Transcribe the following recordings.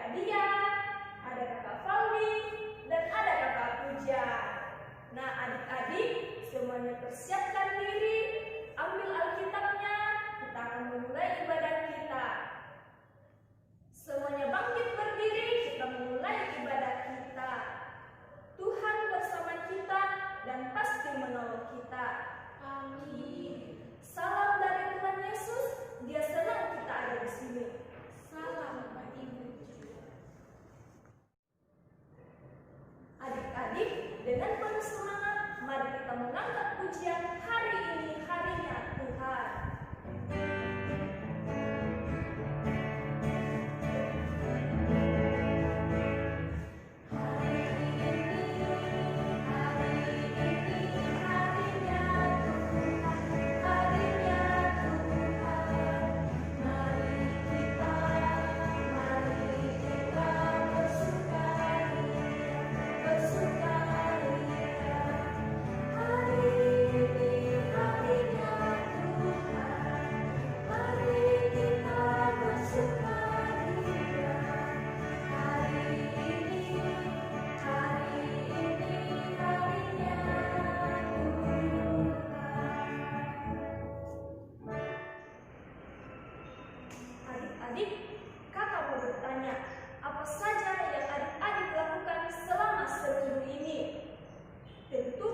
kakak Dia, ada kakak Fali, dan ada kakak Puja. Nah, adik-adik semuanya persiapkan diri, ambil Alkitabnya, kita akan memulai ibadah kita. Semuanya bangkit berdiri, kita memulai ibadah kita. Tuhan bersama kita dan pasti menolong kita. Amin. Salam dari Tuhan Yesus, Dia senang kita ada di sini. Salam bagi Ibu. Adik-adik, dengan penuh semangat, mari kita mengangkat pujian hari ini, harinya Tuhan. Adik-adik, kakak mau bertanya, apa saja yang adik-adik lakukan selama seminggu ini? Tentu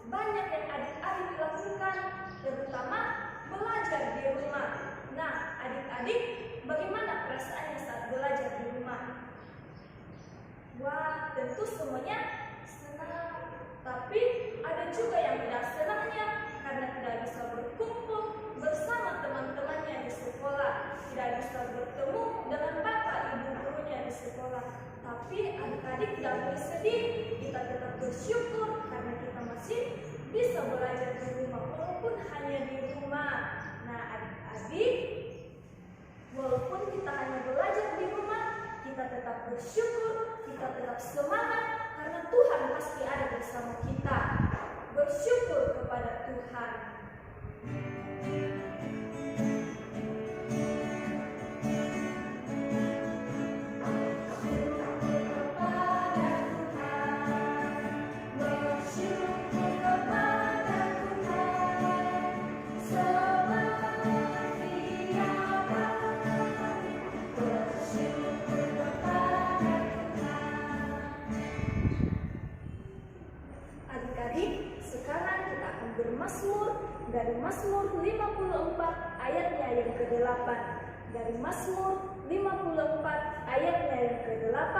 banyak yang adik-adik lakukan, terutama belajar di rumah. Nah, adik-adik, bagaimana perasaannya saat belajar di rumah? Wah, tentu semuanya senang. Tapi ada juga yang tidak senangnya karena tidak bisa berkumpul bersama teman-temannya di sekolah, tidak bisa bertemu dengan bapak ibu gurunya di sekolah. Tapi adik-adik tidak boleh sedih, kita tetap bersyukur karena kita masih bisa belajar di rumah walaupun hanya di rumah. Nah, adik-adik, walaupun kita hanya belajar di rumah, kita tetap bersyukur, kita tetap semangat karena Tuhan pasti ada bersama kita. Bersyukur kepada Tuhan. Adik-adik, sekarang kita akan bermazmur dari Mazmur 54 ayatnya yang ke-8. Dari Mazmur 54 ayatnya yang ke-8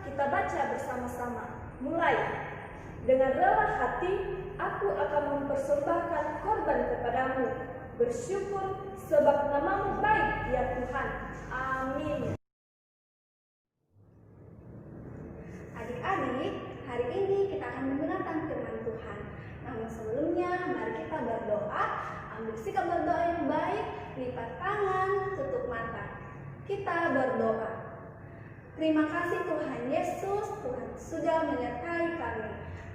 kita baca bersama-sama. Mulai. Dengan rela hati aku akan mempersembahkan korban kepadamu. Bersyukur sebab namamu baik ya Tuhan. Amin. Adik-adik, hari ini kita akan mendengarkan firman Tuhan. Namun sebelumnya, mari kita berdoa, ambil sikap berdoa yang baik, lipat tangan, tutup mata. Kita berdoa. Terima kasih Tuhan Yesus, Tuhan sudah menyertai kami.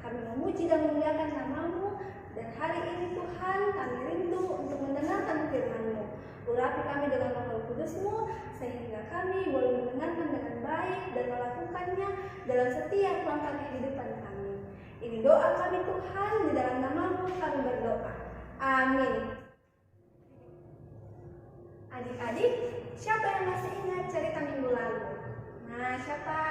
Kami memuji dan memuliakan nama-Mu, dan hari ini Tuhan kami rindu untuk mendengarkan firman-Mu. Urapi kami dengan Roh Kudus-Mu, sehingga kami boleh mendengarkan dengan baik dan melakukannya dalam setiap langkah kehidupan kami. Ini doa kami Tuhan, di dalam nama-Mu kami berdoa. Amin. Adik-adik, siapa yang masih ingat cerita minggu lalu? Nah, siapa?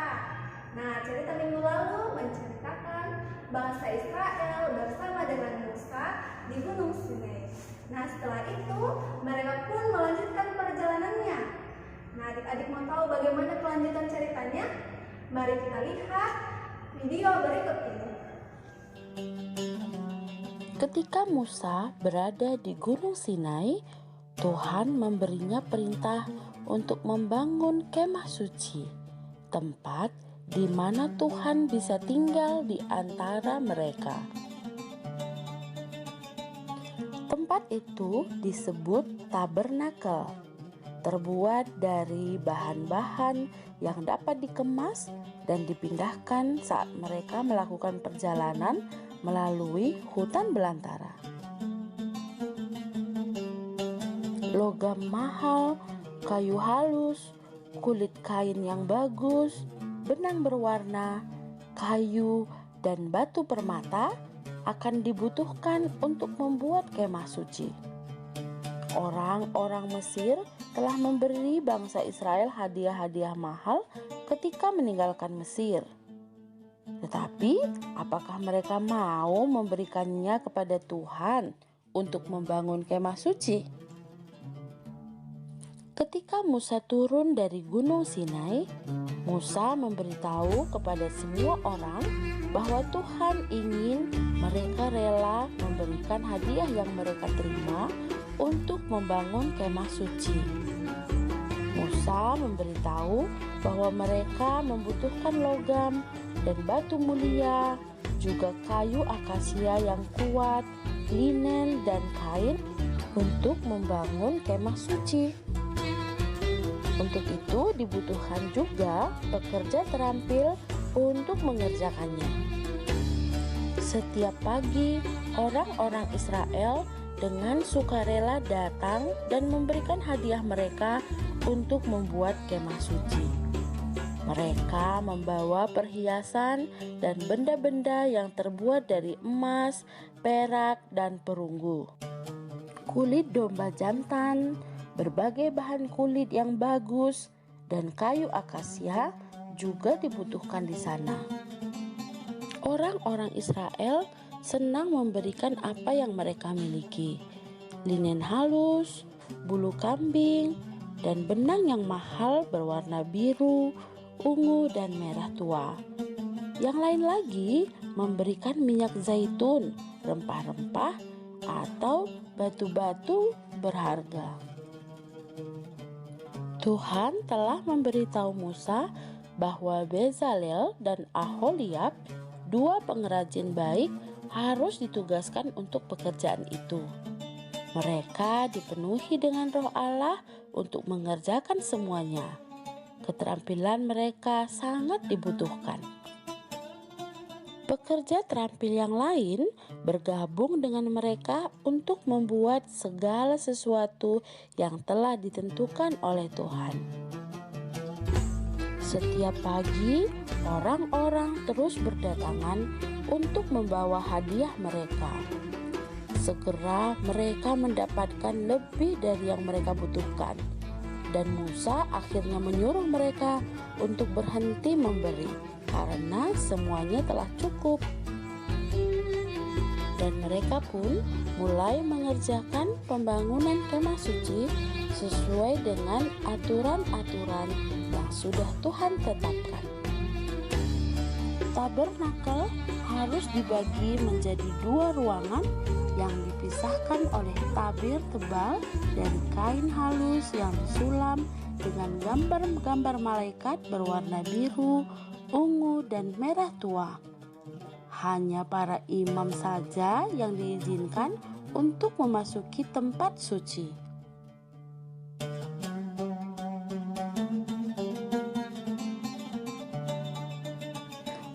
Nah, cerita minggu lalu menceritakan bangsa Israel bersama dengan Musa di Gunung Sinai. Nah, setelah itu mereka pun melanjutkan perjalanannya. Nah, adik-adik mau tahu bagaimana kelanjutan ceritanya? Mari kita lihat video berikut ini. Ketika Musa berada di Gunung Sinai, Tuhan memberinya perintah untuk membangun kemah suci, tempat di mana Tuhan bisa tinggal di antara mereka. Tempat itu disebut tabernakel, terbuat dari bahan-bahan yang dapat dikemas dan dipindahkan saat mereka melakukan perjalanan melalui hutan belantara. Logam mahal, kayu halus, kulit kain yang bagus, benang berwarna, kayu, dan batu permata akan dibutuhkan untuk membuat kemah suci. Orang-orang Mesir telah memberi bangsa Israel hadiah-hadiah mahal ketika meninggalkan Mesir. Tetapi, apakah mereka mau memberikannya kepada Tuhan untuk membangun kemah suci? Ketika Musa turun dari Gunung Sinai, Musa memberitahu kepada semua orang bahwa Tuhan ingin mereka rela memberikan hadiah yang mereka terima untuk membangun kemah suci. Musa memberitahu bahwa mereka membutuhkan logam dan batu mulia, juga kayu akasia yang kuat, linen, dan kain untuk membangun kemah suci. Untuk itu dibutuhkan juga pekerja terampil untuk mengerjakannya. Setiap pagi, orang-orang Israel dengan sukarela datang dan memberikan hadiah mereka untuk membuat kemah suci. Mereka membawa perhiasan dan benda-benda yang terbuat dari emas, perak, dan perunggu. Kulit domba jantan, berbagai bahan kulit yang bagus, dan kayu akasia juga dibutuhkan di sana. Orang-orang Israel senang memberikan apa yang mereka miliki: linen halus, bulu kambing, dan benang yang mahal berwarna biru, ungu, dan merah tua. Yang lain lagi memberikan minyak zaitun, rempah-rempah, atau batu-batu berharga. Tuhan telah memberitahu Musa bahwa Bezalel dan Aholiab, dua pengrajin baik, harus ditugaskan untuk pekerjaan itu. Mereka dipenuhi dengan Roh Allah untuk mengerjakan semuanya. Keterampilan mereka sangat dibutuhkan. Pekerja terampil yang lain bergabung dengan mereka untuk membuat segala sesuatu yang telah ditentukan oleh Tuhan. Setiap pagi, orang-orang terus berdatangan untuk membawa hadiah mereka. Segera mereka mendapatkan lebih dari yang mereka butuhkan, dan Musa akhirnya menyuruh mereka untuk berhenti memberi karena semuanya telah cukup. Dan mereka pun mulai mengerjakan pembangunan kemah suci sesuai dengan aturan-aturan yang sudah Tuhan tetapkan. Tabernakel harus dibagi menjadi dua ruangan yang dipisahkan oleh tabir tebal dari kain halus yang disulam dengan gambar-gambar malaikat berwarna biru, ungu, dan merah tua. Hanya para imam saja yang diizinkan untuk memasuki tempat suci.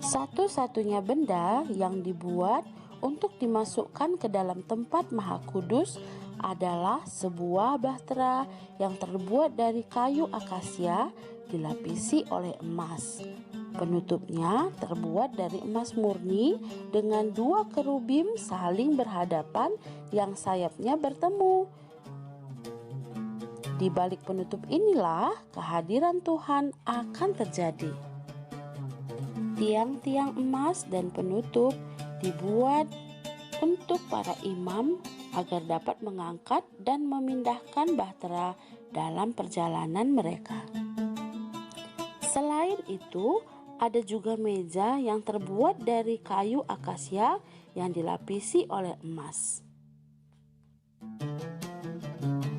Satu-satunya benda yang dibuat untuk dimasukkan ke dalam tempat Maha Kudus adalah sebuah bahtera yang terbuat dari kayu akasia dilapisi oleh emas. Penutupnya terbuat dari emas murni dengan dua kerubim saling berhadapan yang sayapnya bertemu. Di balik penutup inilah kehadiran Tuhan akan terjadi. Tiang-tiang emas dan penutup dibuat untuk para imam agar dapat mengangkat dan memindahkan bahtera dalam perjalanan mereka. Selain itu, ada juga meja yang terbuat dari kayu akasia yang dilapisi oleh emas.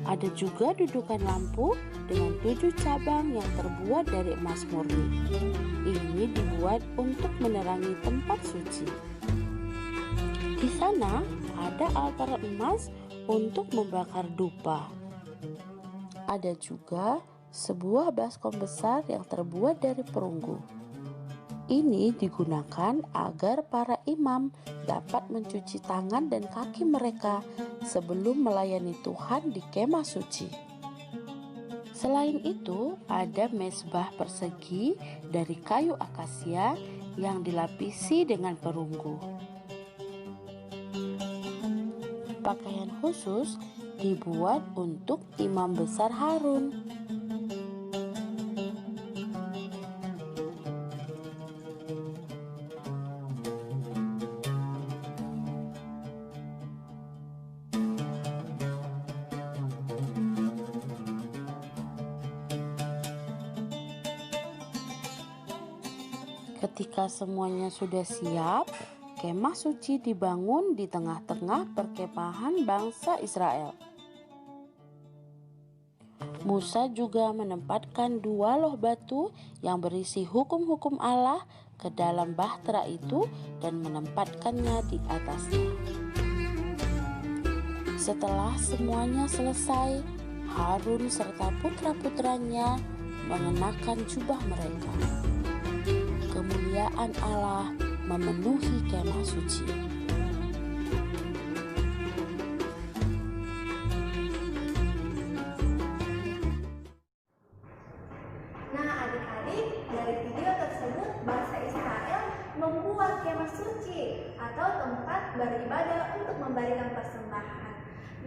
Ada juga dudukan lampu dengan 7 cabang yang terbuat dari emas murni. Ini dibuat untuk menerangi tempat suci. Di sana ada altar emas untuk membakar dupa. Ada juga sebuah baskom besar yang terbuat dari perunggu. Ini digunakan agar para imam dapat mencuci tangan dan kaki mereka sebelum melayani Tuhan di kemah suci. Selain itu, ada mezbah persegi dari kayu akasia yang dilapisi dengan perunggu. Pakaian khusus dibuat untuk imam besar Harun. Ketika semuanya sudah siap, kemah suci dibangun di tengah-tengah perkemahan bangsa Israel. Musa juga menempatkan 2 loh batu yang berisi hukum-hukum Allah ke dalam bahtera itu dan menempatkannya di atasnya. Setelah semuanya selesai, Harun serta putra-putranya mengenakan jubah mereka. Kemuliaan Allah memenuhi kemah suci. Nah, adik-adik, dari video tersebut bangsa Israel membuat kemah suci atau tempat beribadah untuk memberikan persembahan.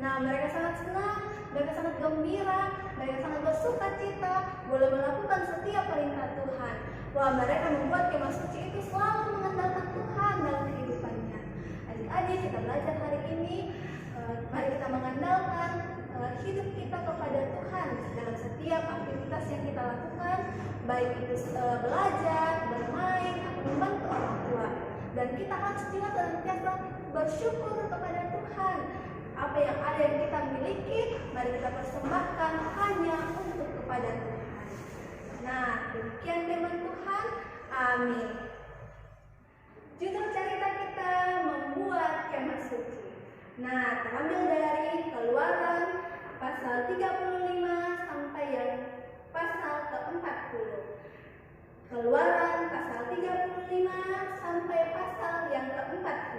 Nah, mereka sangat senang, mereka sangat gembira, mereka sangat bersuka cita boleh melakukan setiap perintah Tuhan. Wah, mereka membuat kemah suci itu selalu mengandalkan Tuhan dalam kehidupannya. Adik-adik, kita belajar hari ini, mari kita mengandalkan hidup kita kepada Tuhan dalam setiap aktivitas yang kita lakukan, baik itu belajar, bermain, atau membantu orang tua. Dan kita harus juga senantiasa bersyukur kepada Tuhan. Apa yang ada yang kita miliki, mari kita persembahkan hanya untuk kepada Tuhan. Nah, demikian firman Tuhan. Amin. Judul cerita kita membuat kemah suci. Nah, terambil dari Keluaran pasal 35 sampai yang pasal ke-40. Keluaran pasal 35 sampai pasal yang ke-40.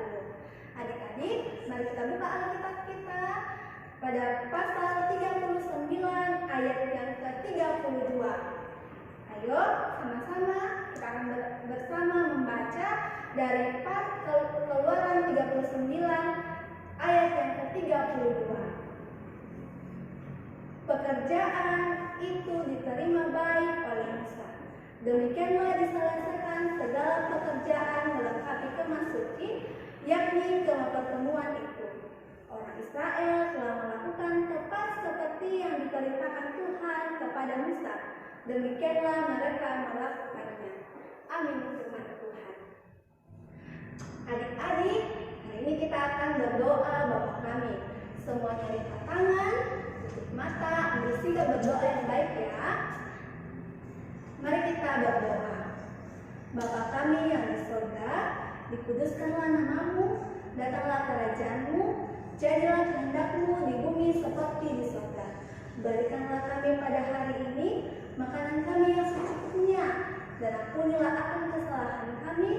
Adik-adik, mari kita buka Alkitab kita pada pasal 39 ayat yang ke-32. Ayo, sama-sama kita akan bersama membaca dari Keluaran 39 ayat yang ke-32. Pekerjaan itu diterima baik oleh Musa. Demikianlah diselesaikan segala pekerjaan melengkapi kemah suci, yakni kemah pertemuan itu. Orang Israel telah melakukan tepat seperti yang diperintahkan Tuhan kepada Musa. Demikianlah mereka melakukannya. Amin, firman Tuhan. Adik-adik, hari ini kita akan berdoa Bapa kami. Semuanya lipat tangan, tutup mata, ambil sikap berdoa yang baik ya. Mari kita berdoa. Bapa kami yang di surga, dikuduskanlah nama-Mu, datanglah kerajaan-Mu, jadilah kehendak-Mu di bumi seperti di surga. Berikanlah kami pada hari ini makanan kami yang secukupnya, dan ampunilah akan kesalahan kami,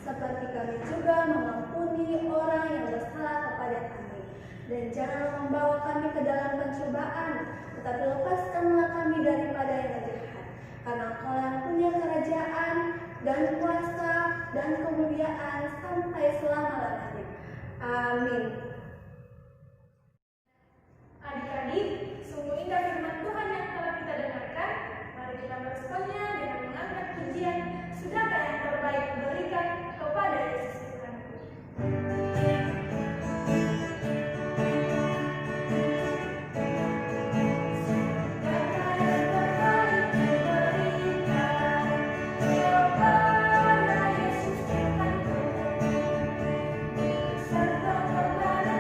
seperti kami juga mengampuni orang yang bersalah kepada kami. Dan janganlah membawa kami ke dalam pencobaan, tetapi lepaskanlah kami daripada yang jahat. Karena Engkau yang punya kerajaan dan kuasa dan kemuliaan sampai selama-lamanya. Amin. Adik-adik, sungguh indah firman Tuhan yang telah kita dengarkan. Mari kita meresponnya dengan mengangkat pujian, sudahkah yang terbaik berikan kepada Yesus Tuhanku. Serta kepada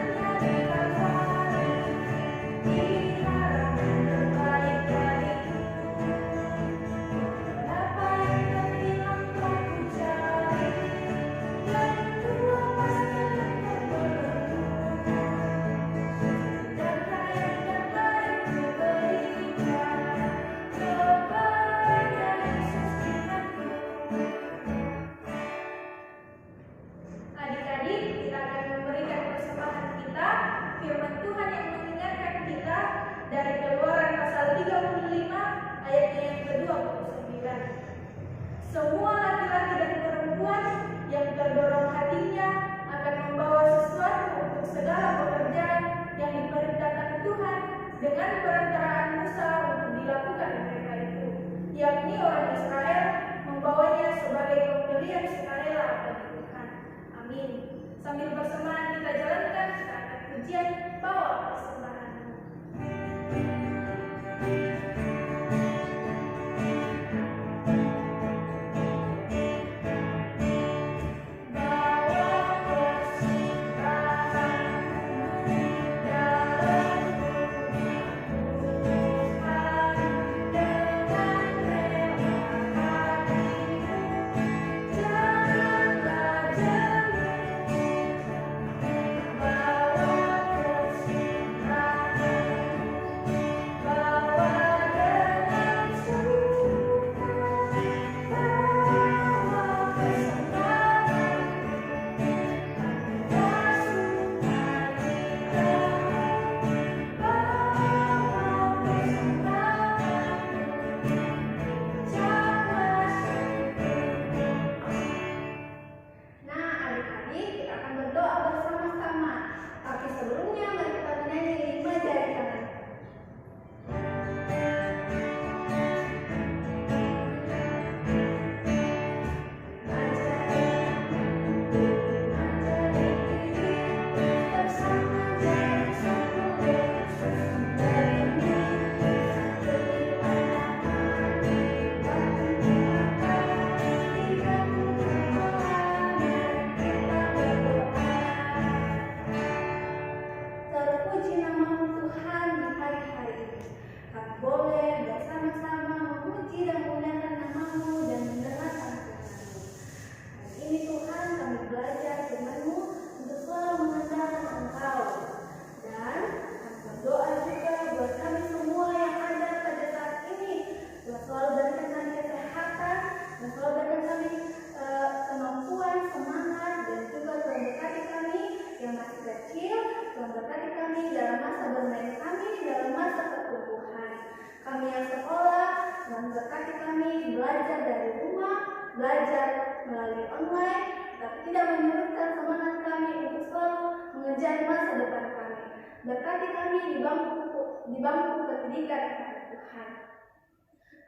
tetapi tidak menyurutkan semangat kami untuk selalu mengejar masa depan kami. Berkati kami di bangku pendidikan kepada Tuhan.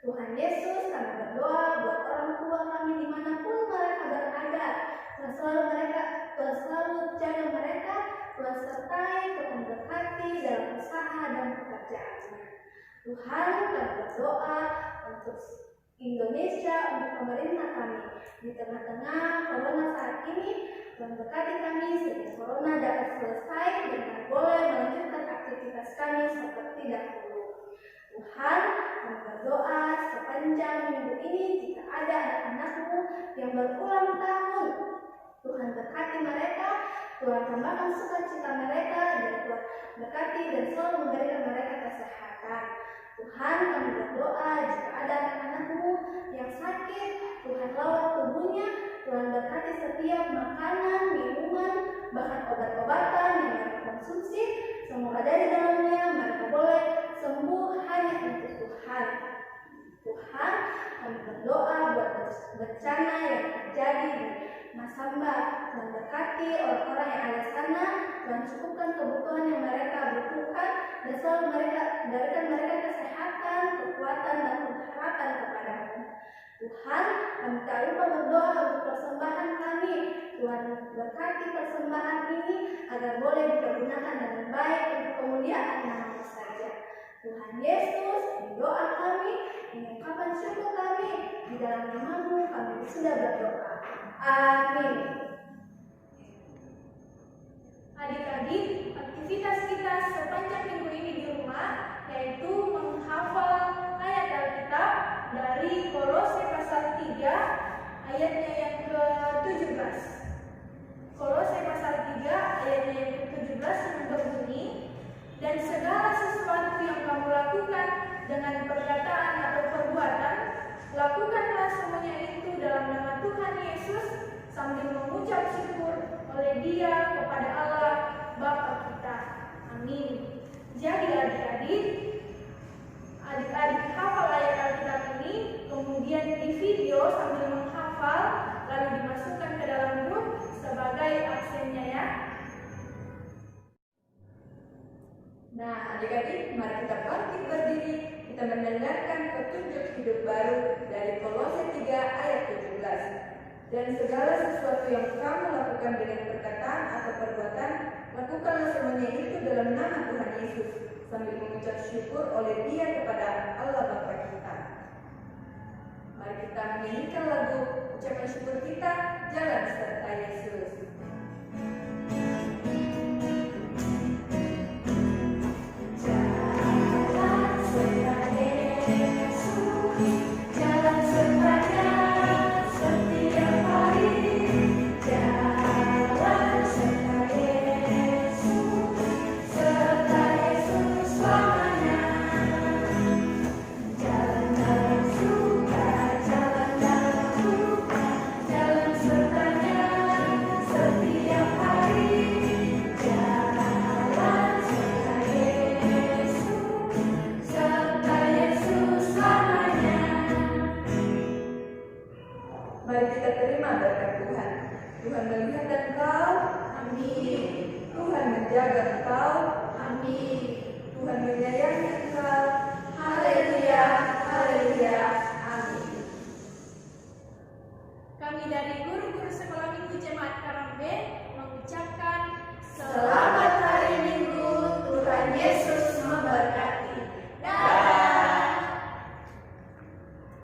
Tuhan Yesus, kami berdoa buat orang tua kami dimanapun mereka berada. Tuhan selalu jaga mereka, Tuhan sertai, Tuhan berkati dalam usaha dan pekerjaannya. Tuhan, kami berdoa untuk Indonesia, untuk pemerintah kami di tengah-tengah corona saat ini. Tuhan berkati kami sehingga corona dapat selesai dan kami boleh melanjutkan aktivitas kami seperti dahulu. Tuhan, kami berdoa sepanjang minggu ini jika ada anak-anak-Mu yang berulang tahun, Tuhan berkati mereka, Tuhan tambahkan sukacita mereka, dan Tuhan berkati dan selalu memberikan mereka kesehatan. Tuhan, kami berdoa jika ada anak-anak-Mu yang sakit, Tuhan rawat tubuhnya, Tuhan berkati setiap makanan, minuman, bahkan obat-obatan yang mereka konsumsi, semoga dari dalamnya mereka boleh sembuh hanya untuk Tuhan. Tuhan, kami berdoa buat bencana yang terjadi di Masamba. Tuhan berkati orang-orang yang ada sana, Tuhan cukupkan kebutuhan yang mereka butuhkan, dan selalu berikan mereka kesehatan, kekuatan, dan pengharapan kepada-Mu. Tuhan, kami tak lupa berdoa untuk persembahan kami. Tuhan berkati persembahan ini agar boleh digunakan dengan baik untuk kemuliaan nama-Mu saja. Tuhan Yesus, ini doa kami, ini ungkapan syukur kami, di dalam nama-Mu kami sudah berdoa. Amin. Adik-adik, aktivitas kita sepanjang minggu ini di rumah yaitu menghafal ayat Alkitab dari Kolose pasal 3 ayatnya yang ke-17. Kolose pasal 3 ayatnya yang ke-17 yang berbunyi, dan segala sesuatu yang kamu lakukan dengan perkataan atau perbuatan, lakukanlah semuanya itu dalam nama Tuhan Yesus sambil mengucap syukur oleh Dia kepada Allah Bapa kita. Amin. Jadi adik-adik hafal ayat Alkitab ini, kemudian di video sambil menghafal, lalu dimasukkan ke dalam grup sebagai aksennya ya. Nah, adik-adik, mari kita bangkit berdiri, kita mendengarkan petunjuk hidup baru dari Kolose 3 ayat 17. Dan segala sesuatu yang kamu lakukan dengan perkataan atau perbuatan, lakukanlah semuanya itu dalam nama Tuhan Yesus, sambil mengucap syukur oleh Dia kepada Allah Bapa kita. Mari kita menyanyikan lagu ucapan syukur kita, Jalan Serta Yesus. Mari kita terima berkat Tuhan. Tuhan melihat engkau, amin. Tuhan menjaga engkau, amin. Tuhan menyayangi engkau, haleluya, haleluya, amin. Kami dari guru-guru sekolah minggu Jemaat Karambe mengucapkan Selamat hari Minggu, Tuhan Yesus